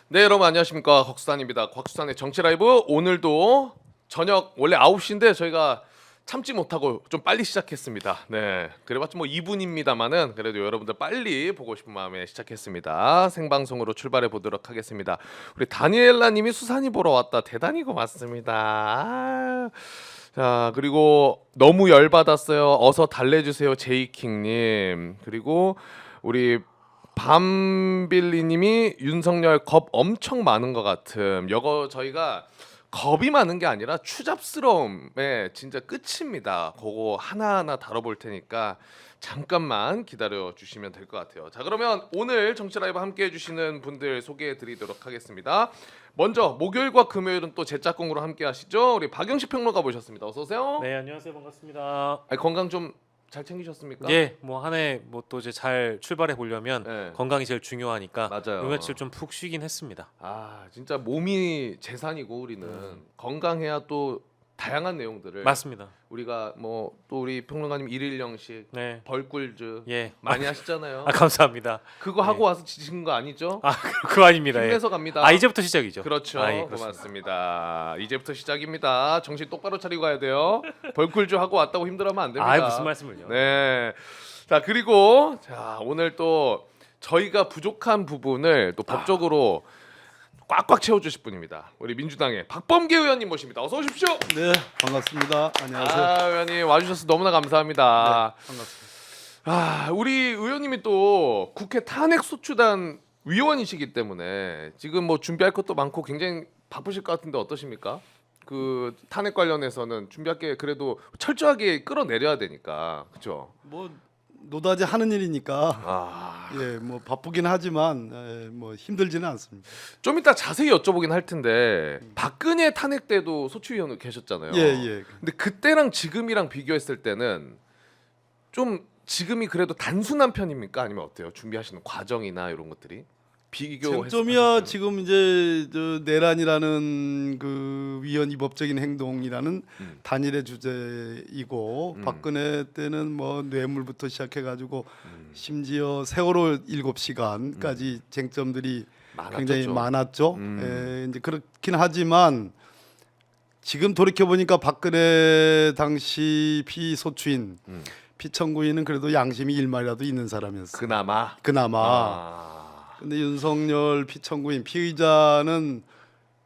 네, 여러분 안녕하십니까. 곽수산입니다. 곽수산의 정치 라이브 오늘도 저녁 원래 9시인데 저희가 참지 못하고 좀 빨리 시작했습니다. 네, 그래봤자 뭐 2분입니다만은 그래도 여러분들 빨리 보고 싶은 마음에 시작했습니다. 생방송으로 출발해 보도록 하겠습니다. 우리 다니엘라님이 수산이 보러 왔다. 대단히 고맙습니다. 자, 그리고 너무 열받았어요. 어서 달래주세요, 제이킹님. 그리고 우리 밤빌리님이 윤석열 겁 엄청 많은 것 같음. 이거 저희가 겁이 많은 게 아니라 추잡스러움의 진짜 끝입니다. 그거 하나하나 다뤄볼 테니까 잠깐만 기다려 주시면 될 것 같아요. 자, 그러면 오늘 정치 라이브 함께 해주시는 분들 소개해 드리도록 하겠습니다. 먼저 목요일과 금요일은 또 제 짝꿍으로 함께 하시죠. 우리 박영식 평론가 모셨습니다. 어서 오세요. 네, 안녕하세요. 반갑습니다. 아니, 건강 좀 잘 챙기셨습니까? 예, 뭐 한 해 뭐 또 이제 잘 출발해 보려면 네. 건강이 제일 중요하니까 맞아요. 요 며칠 좀 푹 쉬긴 했습니다. 아, 진짜 몸이 재산이고 우리는 건강해야 또 다양한 내용들을 맞습니다. 우리가 뭐 또 우리 평론가님 일일영식 네, 벌꿀즈 예, 많이 하시잖아요. 아 감사합니다. 그거 하고 와서 지친 거 아니죠? 아 그거 아닙니다. 예. 힘내서 갑니다. 아 이제부터 시작이죠. 그렇죠. 아, 예, 그렇습니다. 고맙습니다. 이제부터 시작입니다. 정신 똑바로 차리고 가야 돼요. 벌꿀즈 하고 왔다고 힘들어하면 안 됩니다. 아 무슨 말씀을요? 네. 자, 그리고 자, 오늘 또 저희가 부족한 부분을 또 법적으로 꽉꽉 채워주실 분입니다. 우리 민주당의 박범계 의원님 모십니다. 어서 오십시오. 네, 반갑습니다. 안녕하세요. 아, 의원님 와주셔서 너무나 감사합니다. 반갑습니다. 아, 우리 의원님이 또 국회 탄핵소추단 위원이시기 때문에 지금 뭐 준비할 것도 많고 굉장히 바쁘실 것 같은데 어떠십니까? 그 탄핵 관련해서는 준비할 게 그래도 철저하게 끌어내려야 되니까, 그렇죠? 뭐 노다지 하는 일이니까 아, 예, 뭐 바쁘긴 하지만 뭐 힘들지는 않습니다. 좀 이따 자세히 여쭤보긴 할 텐데 박근혜 탄핵 때도 소추위원 계셨잖아요. 예, 예. 근데 그때랑 지금이랑 비교했을 때는 좀 지금이 그래도 단순한 편입니까? 아니면 어때요? 준비하시는 과정이나 이런 것들이 비교했을 쟁점이야 때. 지금 이제 저 내란이라는 그 위헌 위법적인 행동이라는 단일의 주제이고 박근혜 때는 뭐 뇌물부터 시작해가지고 심지어 세월호 7시간까지 쟁점들이 굉장히 많았죠. 이제 그렇긴 하지만 지금 돌이켜 보니까 박근혜 당시 피소추인 피청구인은 그래도 양심이 일말이라도 있는 사람이었어요. 그나마. 그나마. 아. 근데 윤석열 피청구인 피의자는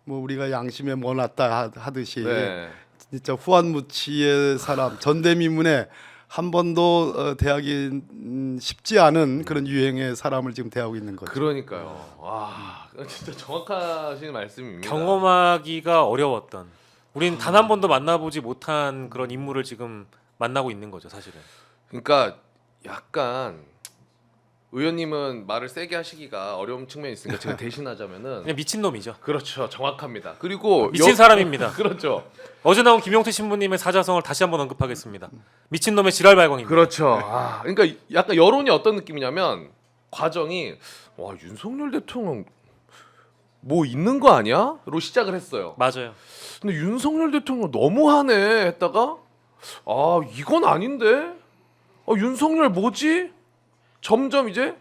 뭐 우리가 양심에 뭐 났다 하듯이 네. 진짜 후한무치의 사람 전대미문에 한 번도 대하기 쉽지 않은 그런 유행의 사람을 지금 대하고 있는 거죠. 그러니까요. 와, 진짜 정확하신 말씀입니다. 경험하기가 어려웠던 우린 단 한 번도 만나보지 못한 그런 인물을 지금 만나고 있는 거죠, 사실은. 그러니까 약간 의원님은 말을 세게 하시기가 어려운 측면이 있으니까 제가 대신하자면은 그냥 미친 놈이죠. 그렇죠, 정확합니다. 그리고 미친 사람입니다. 그렇죠, 어제 나온 김용태 신부님의 사자성어를 다시 한번 언급하겠습니다. 미친 놈의 지랄 발광입니다. 그렇죠. 아, 그러니까 약간 여론이 어떤 느낌이냐면 과정이 와, 윤석열 대통령 뭐 있는 거 아니야?로 시작을 했어요. 맞아요. 근데 윤석열 대통령 너무하네 했다가 아, 이건 아닌데? 윤석열 뭐지? 점점 이제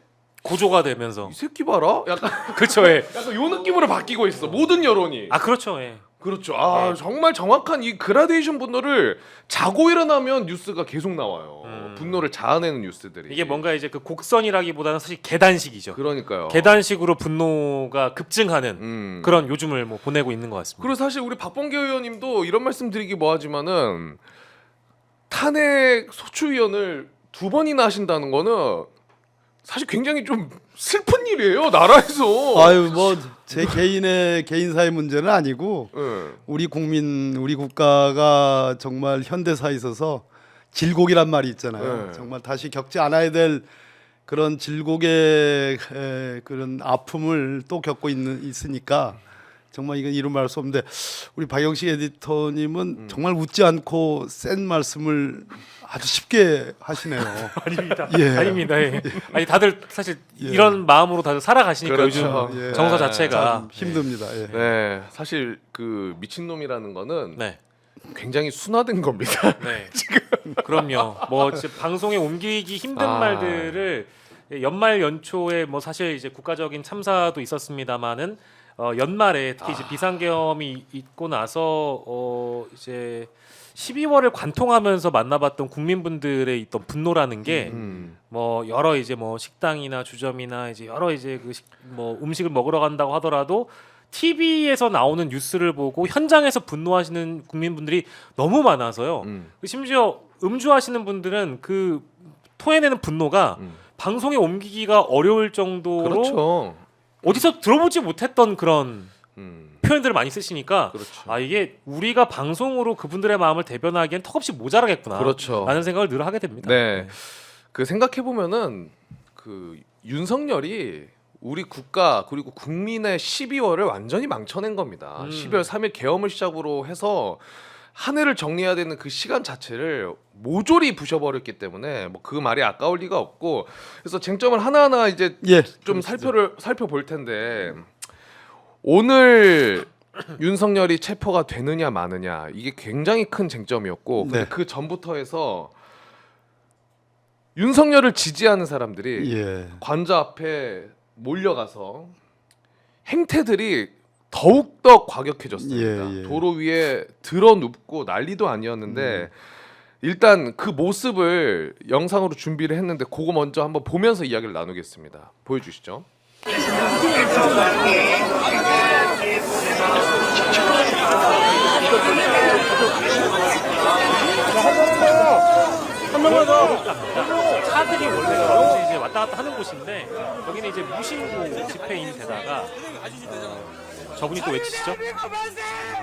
고조가 되면서 이 새끼 봐라. 약간 그렇죠. 예. 약간 요 느낌으로 바뀌고 있어. 모든 여론이. 아 그렇죠. 예. 그렇죠. 아, 네. 정말 정확한 이 그라데이션 분노를 자고 일어나면 뉴스가 계속 나와요. 분노를 자아내는 뉴스들이. 이게 뭔가 이제 그 곡선이라기보다는 사실 계단식이죠. 그러니까요. 계단식으로 분노가 급증하는 음. 그런 요즘을 뭐 보내고 있는 것 같습니다. 그리고 사실 우리 박범계 의원님도 이런 말씀 드리기 뭐하지만은 탄핵 소추위원을 2번이나 하신다는 거는 사실 굉장히 좀 슬픈 일이에요, 나라에서. 아유 뭐 제 개인의 개인사의 문제는 아니고 네. 우리 국민 우리 국가가 정말 현대사에 있어서 질곡이란 말이 있잖아요. 네. 정말 다시 겪지 않아야 될 그런 질곡의 그런 아픔을 또 겪고 있으니까 정말 이건 이루 말할 수 없는데 우리 박영식 에디터님은 정말 웃지 않고 센 말씀을 아주 쉽게 하시네요. 아닙니다. 예. 아닙니다. 예. 아니 다들 사실 예. 이런 마음으로 다들 살아가시니까 그렇죠. 요즘 예. 정서 네. 자체가 참 힘듭니다. 예. 네, 사실 그 미친놈이라는 거는 네. 굉장히 순화된 겁니다. 네. 그럼요. 뭐 진짜 방송에 옮기기 힘든 아. 말들을 연말 연초에 뭐 사실 이제 국가적인 참사도 있었습니다만은 연말에 특히 이제 비상계엄이 있고 나서 이제 12월을 관통하면서 만나봤던 국민분들의 있던 분노라는 게 뭐 여러 이제 뭐 식당이나 주점이나 이제 여러 이제 뭐 음식을 먹으러 간다고 하더라도 TV에서 나오는 뉴스를 보고 현장에서 분노하시는 국민분들이 너무 많아서요. 심지어 음주하시는 분들은 그 토해내는 분노가 방송에 옮기기가 어려울 정도로 그렇죠. 어디서 들어보지 못했던 그런 표현들을 많이 쓰시니까 그렇죠. 아 이게 우리가 방송으로 그분들의 마음을 대변하기엔 턱없이 모자라겠구나 그렇죠. 라는 생각을 늘 하게 됩니다. 네. 그 생각해 보면은 그 윤석열이 우리 국가 그리고 국민의 12월을 완전히 망쳐낸 겁니다. 12월 3일 계엄을 시작으로 해서 한 해를 정리해야 되는 그 시간 자체를 모조리 부셔버렸기 때문에 뭐 그 말이 아까울 리가 없고 그래서 쟁점을 하나하나 이제 좀 살펴볼 텐데 오늘 윤석열이 체포가 되느냐 마느냐 이게 굉장히 큰 쟁점이었고 근데 그 전부터 해서 윤석열을 지지하는 사람들이 관저 앞에 몰려가서 행태들이 더욱더 과격해졌습니다. 도로 위에 드러눕고 난리도 아니었는데 일단 그 모습을 영상으로 준비를 했는데 그거 먼저 한번 보면서 이야기를 나누겠습니다. 보여주시죠. 한 명만 더. 차들이 원래 이제 왔다 갔다 하는 곳인데 여기는 이제 무신고 집회인 데다가 저분이 또 외치시죠?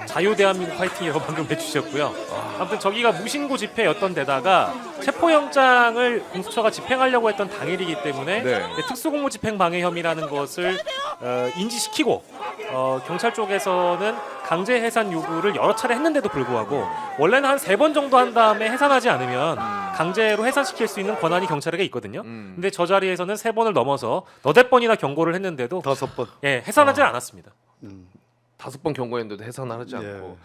자유 대한민국 파이팅이라고 방금 외치셨고요. 아무튼 저기가 무신고 집회였던 데다가 체포영장을 공수처가 집행하려고 했던 당일이기 때문에 특수공무 집행 방해 혐의라는 것을 인지시키고 경찰 쪽에서는 강제 해산 요구를 여러 차례 했는데도 불구하고 원래는 한 3번 정도 한 다음에 해산하지 않으면 강제로 해산시킬 수 있는 권한이 경찰에게 있거든요. 근데 저 자리에서는 3번을 넘어서 너댓 번이나 경고를 했는데도 5번. 예, 해산하지 않았습니다. 5번 경고했는데도 해산을 하지 않고.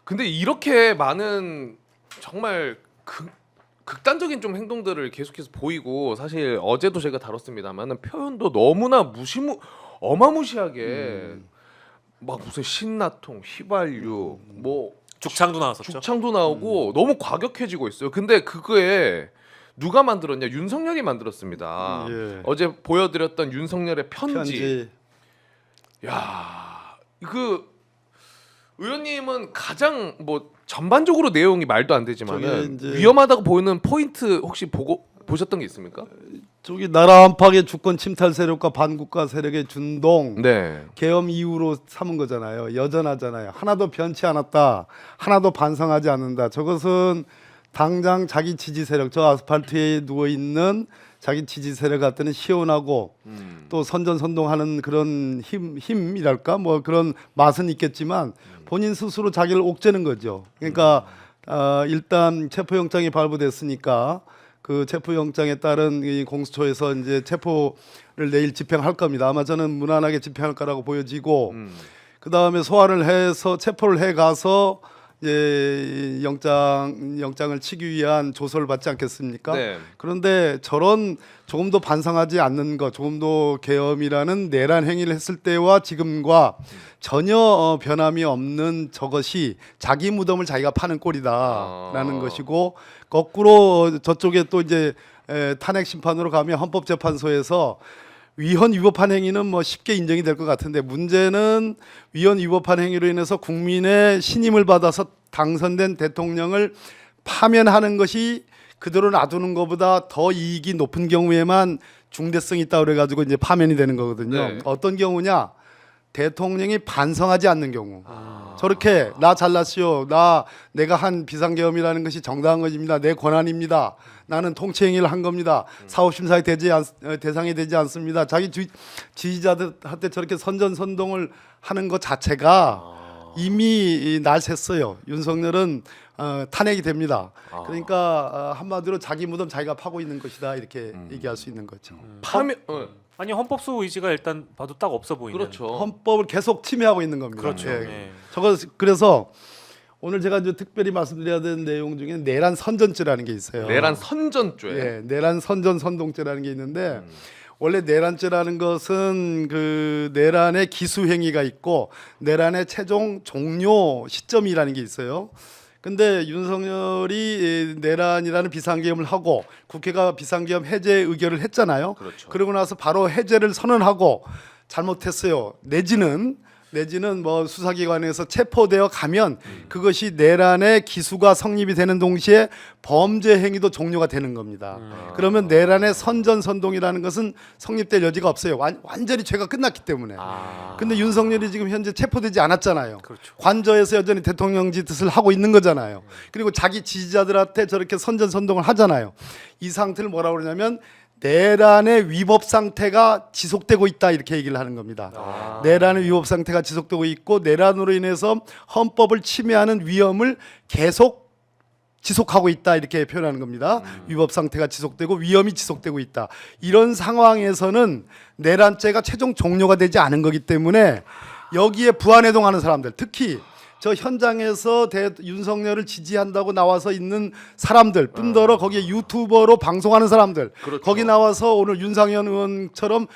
근데 이렇게 많은 정말 극단적인 좀 행동들을 계속해서 보이고 사실 어제도 제가 다뤘습니다만은 표현도 너무나 어마무시하게 막 무슨 신나통, 휘발유, 뭐 죽창도 나왔었죠. 죽창도 나오고 너무 과격해지고 있어요. 근데 그거에 누가 만들었냐? 윤석열이 만들었습니다. 어제 보여드렸던 윤석열의 편지. 야, 그 의원님은 가장 뭐 전반적으로 내용이 말도 안 되지만은 위험하다고 보이는 포인트 혹시 보셨던 게 있습니까? 저기 나라 안팎의 주권 침탈 세력과 반국가 세력의 준동, 계엄 이후로 삼은 거잖아요. 여전하잖아요. 하나도 변치 않았다. 하나도 반성하지 않는다. 저것은 당장 자기 지지 세력, 저 아스팔트에 누워 있는 자기 지지 세력 같은 시원하고 또 선전선동하는 그런 힘이랄까 뭐 그런 맛은 있겠지만 본인 스스로 자기를 옥죄는 거죠. 그러니까 일단 체포영장이 발부됐으니까 그 체포영장에 따른 이 공수처에서 이제 체포를 내일 집행할 겁니다. 아마 저는 무난하게 집행할 거라고 보여지고 그 다음에 소환을 해서 체포를 해 가서 이제 영장을 치기 위한 조서를 받지 않겠습니까? 그런데 저런 조금도 반성하지 않는 것, 조금도 계엄이라는 내란 행위를 했을 때와 지금과 전혀 변함이 없는 저것이 자기 무덤을 자기가 파는 꼴이다라는 것이고 거꾸로 저쪽에 또 이제 탄핵 심판으로 가면 헌법재판소에서 위헌 위법한 행위는 뭐 쉽게 인정이 될 것 같은데 문제는 위헌 위법한 행위로 인해서 국민의 신임을 받아서 당선된 대통령을 파면하는 것이 그대로 놔두는 것보다 더 이익이 높은 경우에만 중대성이 있다 그래가지고 이제 파면이 되는 거거든요. 어떤 경우냐? 대통령이 반성하지 않는 경우. 저렇게 나 잘났어요. 내가 한 비상계엄이라는 것이 정당한 것입니다. 내 권한입니다. 나는 통치행위를 한 겁니다. 사법심사의 대상이 되지 않습니다. 자기 지지자들한테 저렇게 선전선동을 하는 것 자체가 이미 날 샜어요. 윤석열은 탄핵이 됩니다. 그러니까 한마디로 자기 무덤 자기가 파고 있는 것이다 이렇게 얘기할 수 있는 거죠. 아니 헌법수 의지가 일단 봐도 딱 없어 보이는. 그렇죠. 헌법을 계속 침해하고 있는 겁니다. 그렇죠. 저거 그래서 오늘 제가 이제 특별히 말씀드려야 되는 내용 중에 내란 선전죄라는 게 있어요. 내란 선전죄. 내란 선전 선동죄라는 게 있는데 원래 내란죄라는 것은 그 내란의 기수 행위가 있고 내란의 최종 종료 시점이라는 게 있어요. 근데 윤석열이 내란이라는 비상계엄을 하고 국회가 비상계엄 해제 의결을 했잖아요. 그렇죠. 그러고 나서 바로 해제를 선언하고 잘못했어요. 내지는 뭐 수사기관에서 체포되어 가면 그것이 내란의 기수가 성립이 되는 동시에 범죄 행위도 종료가 되는 겁니다. 그러면 내란의 선전선동이라는 것은 성립될 여지가 없어요. 완전히 죄가 끝났기 때문에. 근데 윤석열이 지금 현재 체포되지 않았잖아요. 그렇죠. 관저에서 여전히 대통령 짓을 하고 있는 거잖아요. 그리고 자기 지지자들한테 저렇게 선전선동을 하잖아요. 이 상태를 뭐라고 그러냐면 내란의 위법 상태가 지속되고 있다 이렇게 얘기를 하는 겁니다. 내란의 위법 상태가 지속되고 있고 내란으로 인해서 헌법을 침해하는 위험을 계속 지속하고 있다 이렇게 표현하는 겁니다. 위법 상태가 지속되고 위험이 지속되고 있다. 이런 상황에서는 내란죄가 최종 종료가 되지 않은 거기 때문에 여기에 부안해동하는 사람들, 특히 저 현장에서 윤석열을 지지한다고 나와서 있는 사람들, 뿐더러 거기에 유튜버로 방송하는 사람들, 그렇죠. 거기 나와서 오늘 윤상현 의원처럼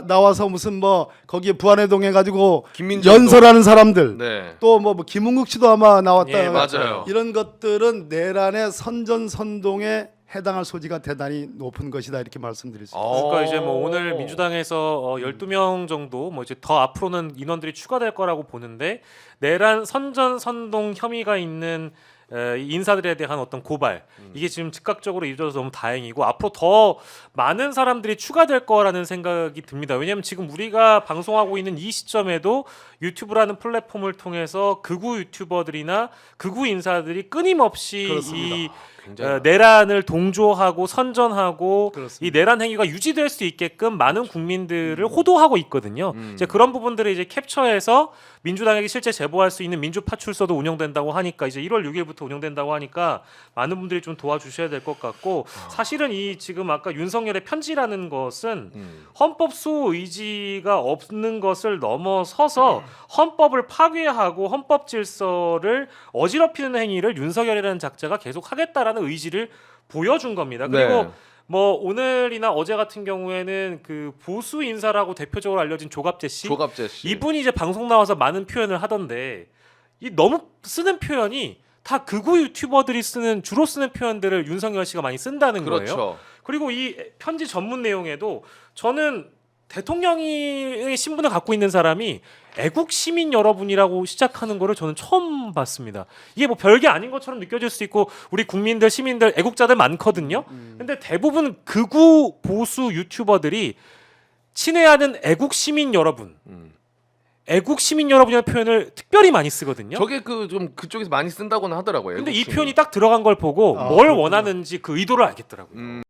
나와서 무슨 뭐 거기에 부안해동해 가지고 김민정도. 연설하는 사람들, 네. 또 뭐 김은국 씨도 아마 나왔다. 예, 맞아요. 이런 것들은 내란의 선전선동에 해당할 소지가 대단히 높은 것이다 이렇게 말씀드릴 수 있습니다. 그러니까 이제 뭐 오늘 민주당에서 12명 정도 뭐 이제 더 앞으로는 인원들이 추가될 거라고 보는데 내란 선전 선동 혐의가 있는 인사들에 대한 어떤 고발 이게 지금 즉각적으로 이루어져서 너무 다행이고 앞으로 더 많은 사람들이 추가될 거라는 생각이 듭니다. 왜냐하면 지금 우리가 방송하고 있는 이 시점에도 유튜브라는 플랫폼을 통해서 극우 유튜버들이나 극우 인사들이 끊임없이 그렇습니다. 이 굉장히 내란을 동조하고 선전하고 그렇습니다. 이 내란 행위가 유지될 수 있게끔 많은 국민들을 호도하고 있거든요. 이제 그런 부분들을 이제 캡처해서 민주당에게 실제 제보할 수 있는 민주파출소도 운영된다고 하니까 이제 1월 6일부터 운영된다고 하니까 많은 분들이 좀 도와주셔야 될 것 같고 사실은 이 지금 아까 윤석열의 편지라는 것은 헌법 수호 의지가 없는 것을 넘어서서 헌법을 파괴하고 헌법 질서를 어지럽히는 행위를 윤석열이라는 작자가 계속 하겠다라는 의지를 보여준 겁니다. 그리고 네. 뭐 오늘이나 어제 같은 경우에는 그 보수 인사라고 대표적으로 알려진 조갑재 씨, 조갑재 씨. 이분이 이제 방송 나와서 많은 표현을 하던데 이 너무 쓰는 표현이 다 극우 유튜버들이 주로 쓰는 표현들을 윤석열 씨가 많이 쓴다는 거예요. 그렇죠. 그리고 이 편지 전문 내용에도 저는 대통령의 신분을 갖고 있는 사람이 애국 시민 여러분이라고 시작하는 거를 저는 처음 봤습니다. 이게 뭐 별게 아닌 것처럼 느껴질 수 있고 우리 국민들 시민들 애국자들 많거든요. 근데 대부분 극우 보수 유튜버들이 친애하는 애국 시민 여러분, 애국 시민 여러분이라는 표현을 특별히 많이 쓰거든요. 저게 그 좀 그쪽에서 많이 쓴다고는 하더라고요. 근데 이 애국심이. 표현이 딱 들어간 걸 보고 뭘 그렇구나. 원하는지 그 의도를 알겠더라고요.